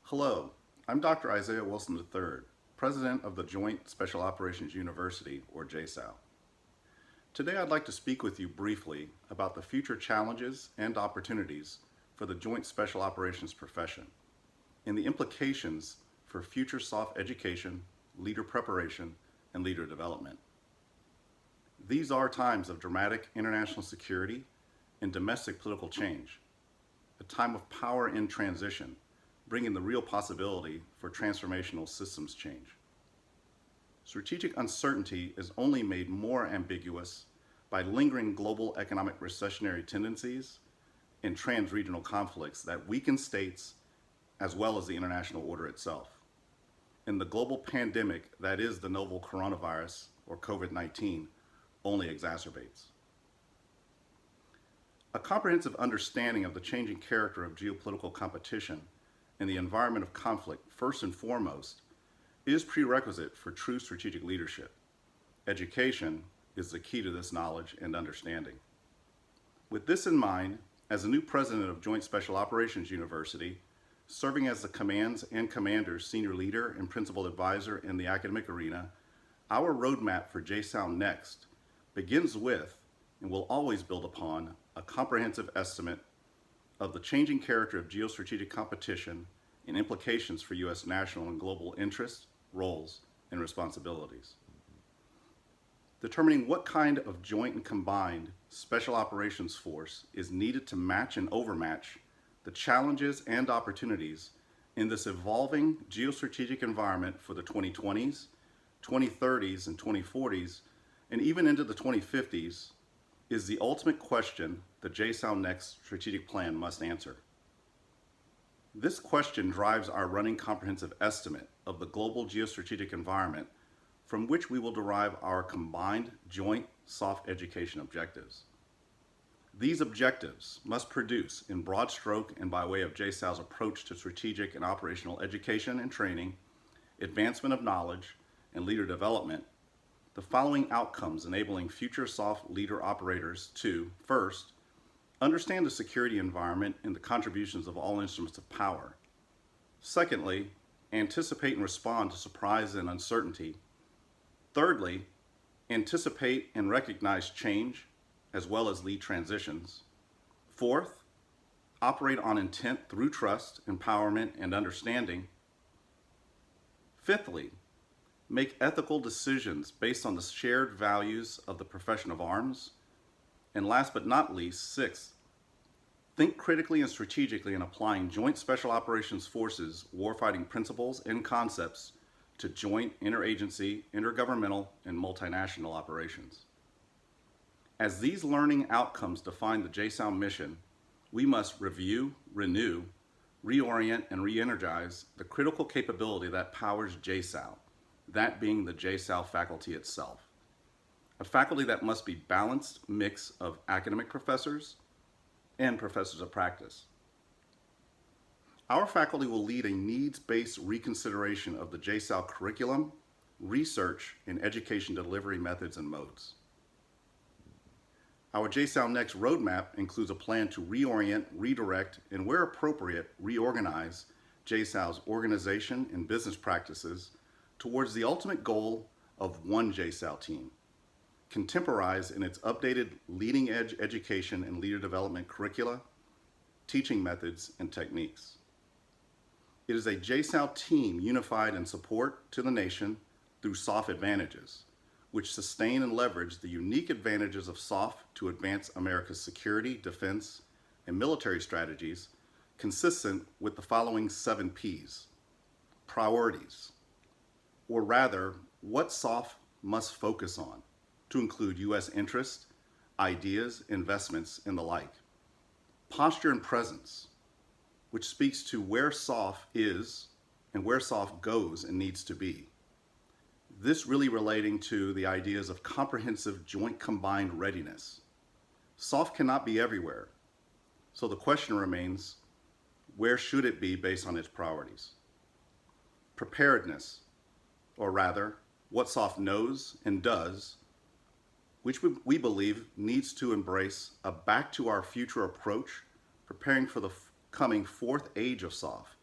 Hello, I'm Dr. Isaiah Wilson III, President of the Joint Special Operations University, or JSOW. Today I'd like to speak with you briefly about the future challenges and opportunities for the Joint Special Operations profession and the implications for future SOF education, leader preparation, and leader development. These are times of dramatic international security and domestic political change, a time of power in transition, bringing the real possibility for transformational systems change. Strategic uncertainty is only made more ambiguous by lingering global economic recessionary tendencies and trans-regional conflicts that weaken states as well as the international order itself. And the global pandemic that is the novel coronavirus, or COVID-19, only exacerbates. A comprehensive understanding of the changing character of geopolitical competition and the environment of conflict, first and foremost, is prerequisite for true strategic leadership. Education is the key to this knowledge and understanding. With this in mind, as the new president of Joint Special Operations University, serving as the Commands and Commanders Senior Leader and Principal Advisor in the academic arena, our roadmap for JSOW Next begins with, and will always build upon, a comprehensive estimate of the changing character of geostrategic competition and implications for U.S. national and global interests, roles, and responsibilities. Determining what kind of joint and combined special operations force is needed to match and overmatch the challenges and opportunities in this evolving geostrategic environment for the 2020s, 2030s, and 2040s, and even into the 2050s, is the ultimate question the JSOW Next strategic plan must answer. This question drives our running comprehensive estimate of the global geostrategic environment from which we will derive our combined joint SOF education objectives. These objectives must produce, in broad stroke and by way of JSOW's approach to strategic and operational education and training, advancement of knowledge, and leader development, the following outcomes enabling future SOF leader operators to, first, understand the security environment and the contributions of all instruments of power. Secondly, anticipate and respond to surprise and uncertainty. Thirdly, anticipate and recognize change as well as lead transitions. Fourth, operate on intent through trust, empowerment, and understanding. Fifthly, make ethical decisions based on the shared values of the profession of arms. And last but not least, sixth, think critically and strategically in applying Joint Special Operations Forces warfighting principles and concepts to joint, interagency, intergovernmental, and multinational operations. As these learning outcomes define the JSOW mission, we must review, renew, reorient, and re-energize the critical capability that powers JSOW, that being the JSOW faculty itself. A faculty that must be a balanced mix of academic professors and professors of practice. Our faculty will lead a needs-based reconsideration of the JSOW curriculum, research, and education delivery methods and modes. Our JSOW Next roadmap includes a plan to reorient, redirect, and where appropriate, reorganize JSOW's organization and business practices towards the ultimate goal of one JSOW team, contemporized in its updated leading-edge education and leader development curricula, teaching methods, and techniques. It is a JSOW team unified in support to the nation through SOF advantages, which sustain and leverage the unique advantages of SOF to advance America's security, defense, and military strategies consistent with the following 7 Ps. Priorities, or rather, what SOF must focus on, to include U.S. interest, ideas, investments, and the like. Posture and presence, which speaks to where SOF is and where SOF goes and needs to be. This really relating to the ideas of comprehensive joint combined readiness. SOF cannot be everywhere, so the question remains, where should it be based on its priorities? Preparedness, or rather, what SOF knows and does, which we believe needs to embrace a back to our future approach, preparing for the coming 4th age of SOF,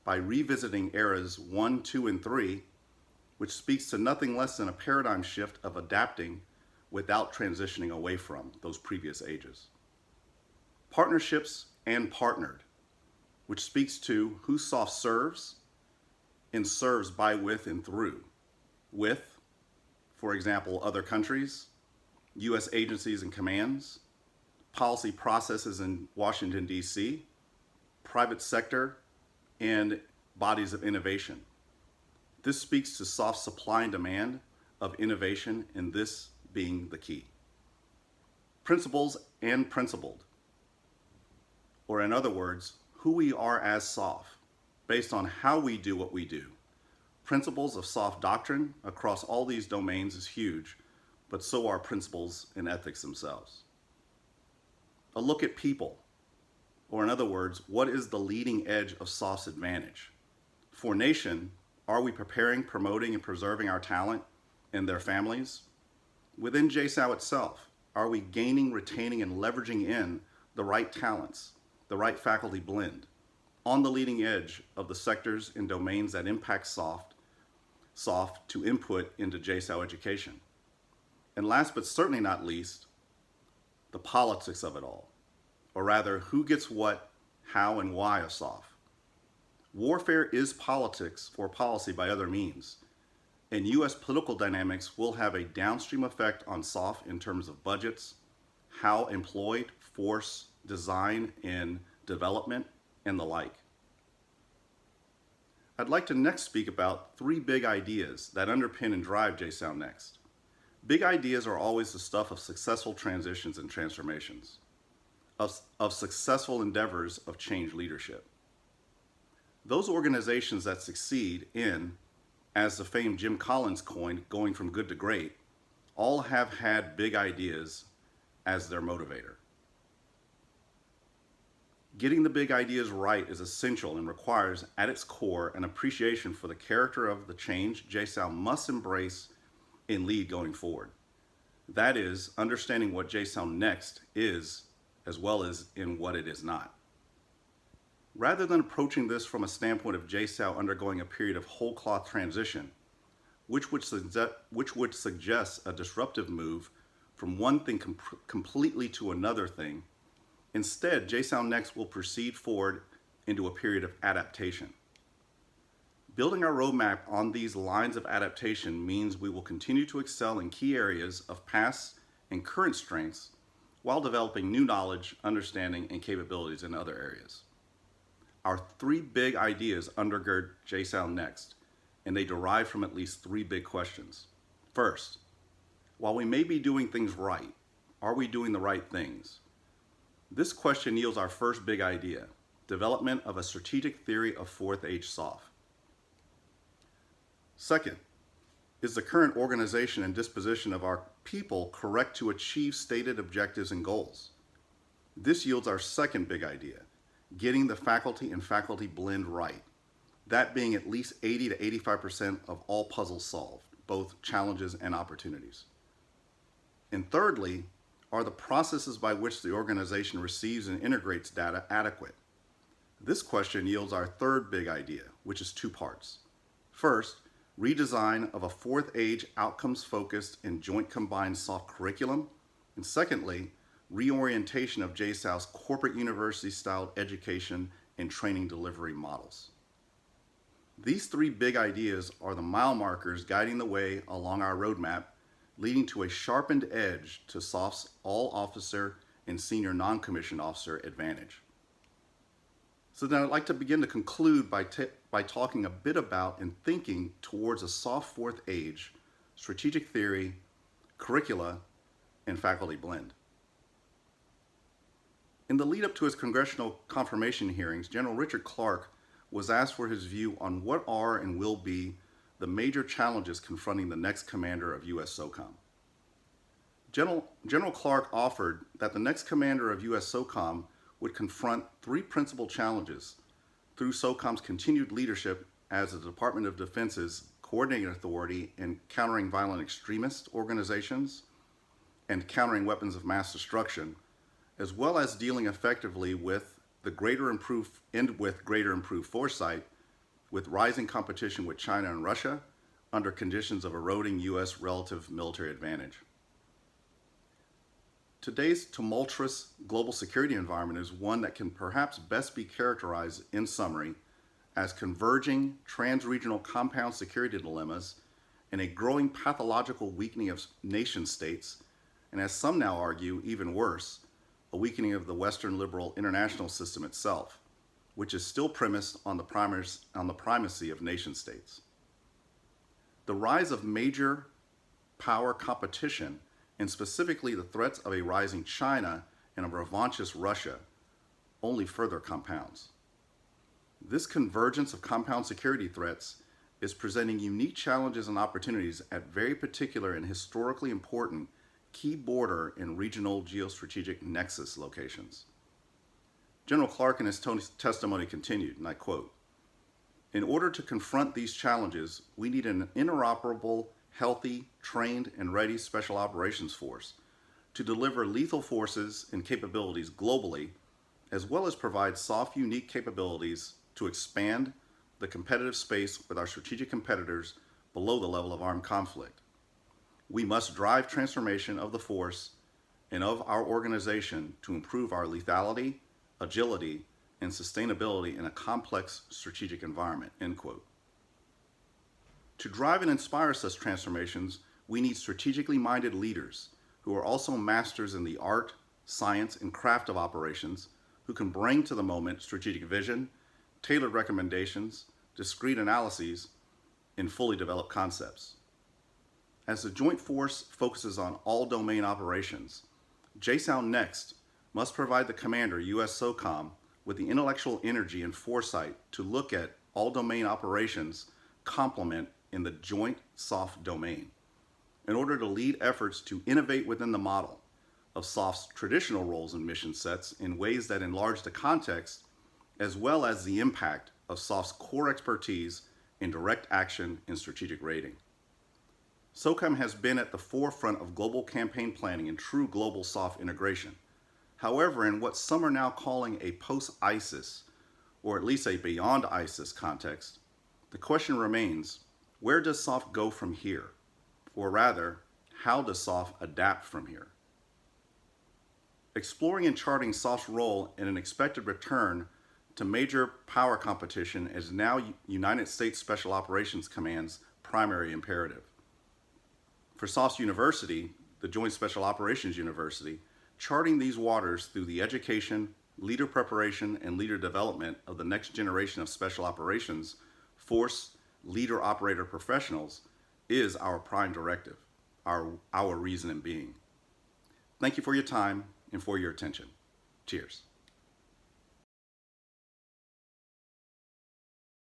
by revisiting eras 1, 2, and 3, which speaks to nothing less than a paradigm shift of adapting without transitioning away from those previous ages. Partnerships and partnered, which speaks to who SOF serves and serves by, with, and through. With, for example, other countries, U.S. agencies and commands, policy processes in Washington, D.C., private sector, and bodies of innovation. This speaks to SOF supply and demand of innovation, and this being the key. Principles and principled, or in other words, who we are as SOF, based on how we do what we do. Principles of SOF doctrine across all these domains is huge, but so are principles and ethics themselves. A look at people, or in other words, what is the leading edge of SOF's advantage? For nation, are we preparing, promoting, and preserving our talent and their families? Within JSOW itself, are we gaining, retaining, and leveraging in the right talents, the right faculty blend, on the leading edge of the sectors and domains that impact SOF to input into JSOW education? And last but certainly not least, the politics of it all, or rather, who gets what, how, and why of SOF. Warfare is politics or policy by other means, and U.S. political dynamics will have a downstream effect on SOF in terms of budgets, how employed, force, design, and development, and the like. I'd like to next speak about 3 big ideas that underpin and drive JSOW Next. Big ideas are always the stuff of successful transitions and transformations, of successful endeavors of change leadership. Those organizations that succeed in, as the famed Jim Collins coined, going from good to great, all have had big ideas as their motivator. Getting the big ideas right is essential and requires, at its core, an appreciation for the character of the change JSOW must embrace and lead going forward. That is, understanding what JSOW Next is, as well as in what it is not. Rather than approaching this from a standpoint of JSOW undergoing a period of whole cloth transition, which would suggest a disruptive move from one thing completely to another thing, instead, JSOW Next will proceed forward into a period of adaptation. Building our roadmap on these lines of adaptation means we will continue to excel in key areas of past and current strengths while developing new knowledge, understanding, and capabilities in other areas. Our 3 big ideas undergird JSOW Next, and they derive from at least 3 big questions. First, while we may be doing things right, are we doing the right things? This question yields our first big idea, development of a strategic theory of 4th age SOF. Second, is the current organization and disposition of our people correct to achieve stated objectives and goals? This yields our second big idea, getting the faculty and faculty blend right, that being at least 80 to 85% of all puzzles solved, both challenges and opportunities. And thirdly, are the processes by which the organization receives and integrates data adequate? This question yields our third big idea, which is 2 parts. First, redesign of a 4th age outcomes-focused and joint combined SOF curriculum, and secondly, reorientation of JSOW's corporate university-style education and training delivery models. These 3 big ideas are the mile markers guiding the way along our roadmap, leading to a sharpened edge to SOF's all-officer and senior non-commissioned officer advantage. So then I'd like to begin to conclude by talking a bit about and thinking towards a SOF 4th age, strategic theory, curricula, and faculty blend. In the lead up to his congressional confirmation hearings, General Richard Clark was asked for his view on what are and will be the major challenges confronting the next commander of U.S. SOCOM. General Clark offered that the next commander of U.S. SOCOM would confront 3 principal challenges through SOCOM's continued leadership as the Department of Defense's coordinating authority in countering violent extremist organizations and countering weapons of mass destruction, as well as dealing effectively with greater improved foresight with rising competition with China and Russia under conditions of eroding U.S. relative military advantage. Today's tumultuous global security environment is one that can perhaps best be characterized in summary as converging trans-regional compound security dilemmas and a growing pathological weakening of nation states, and as some now argue, even worse, a weakening of the Western liberal international system itself, which is still premised on the primacy of nation states. The rise of major power competition, and specifically the threats of a rising China and a revanchist Russia, only further compounds. This convergence of compound security threats is presenting unique challenges and opportunities at very particular and historically important key border and regional geostrategic nexus locations. General Clark in his testimony continued, and I quote, "In order to confront these challenges, we need an interoperable, healthy, trained, and ready special operations force to deliver lethal forces and capabilities globally, as well as provide SOF unique capabilities to expand the competitive space with our strategic competitors below the level of armed conflict. We must drive transformation of the force and of our organization to improve our lethality, agility, and sustainability in a complex strategic environment," end quote. To drive and inspire such transformations, we need strategically minded leaders who are also masters in the art, science, and craft of operations, who can bring to the moment strategic vision, tailored recommendations, discrete analyses, and fully developed concepts. As the Joint Force focuses on all domain operations, JSOW Next must provide the commander, USSOCOM, with the intellectual energy and foresight to look at all domain operations complement in the joint SOF domain in order to lead efforts to innovate within the model of SOF's traditional roles and mission sets in ways that enlarge the context as well as the impact of SOF's core expertise in direct action and strategic rating. SOCOM has been at the forefront of global campaign planning and true global SOF integration. However, in what some are now calling a post-ISIS, or at least a beyond ISIS context, the question remains, where does SOF go from here? Or rather, how does SOF adapt from here? Exploring and charting SOF's role in an expected return to major power competition is now United States Special Operations Command's primary imperative. For SOF's university, the Joint Special Operations University, charting these waters through the education, leader preparation, and leader development of the next generation of special operations force leader operator professionals is our prime directive, our reason in being. Thank you for your time and for your attention. Cheers.